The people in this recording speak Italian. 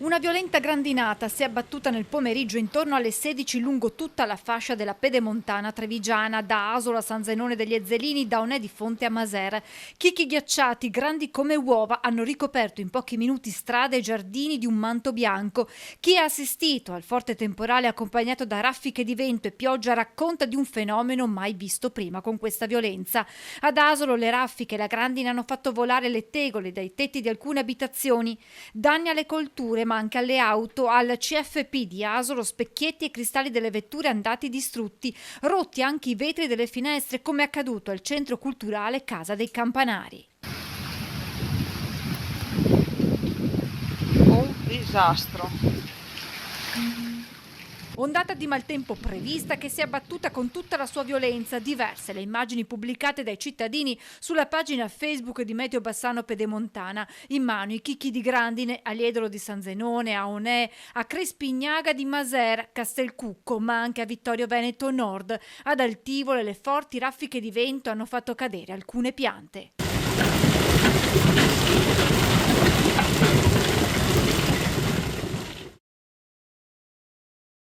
Una violenta grandinata si è abbattuta nel pomeriggio intorno alle 16 lungo tutta la fascia della Pedemontana trevigiana, da Asolo a San Zenone degli Ezzelini, da Onè di Fonte a Masera. Chicchi ghiacciati, grandi come uova, hanno ricoperto in pochi minuti strade e giardini di un manto bianco. Chi ha assistito al forte temporale accompagnato da raffiche di vento e pioggia racconta di un fenomeno mai visto prima con questa violenza. Ad Asolo le raffiche e la grandine hanno fatto volare le tegole dai tetti di alcune abitazioni. Danni alle colture, ma anche alle auto. Al CFP di Asolo specchietti e cristalli delle vetture andati distrutti, rotti anche i vetri delle finestre, come accaduto al centro culturale Casa dei Campanari. Un disastro. Ondata di maltempo prevista che si è abbattuta con tutta la sua violenza. Diverse le immagini pubblicate dai cittadini sulla pagina Facebook di Meteo Bassano Pedemontana. In mano i chicchi di grandine a Liedolo di San Zenone, a Onè, a Crespignaga di Masera, Castelcucco, ma anche a Vittorio Veneto Nord. Ad Altivole le forti raffiche di vento hanno fatto cadere alcune piante.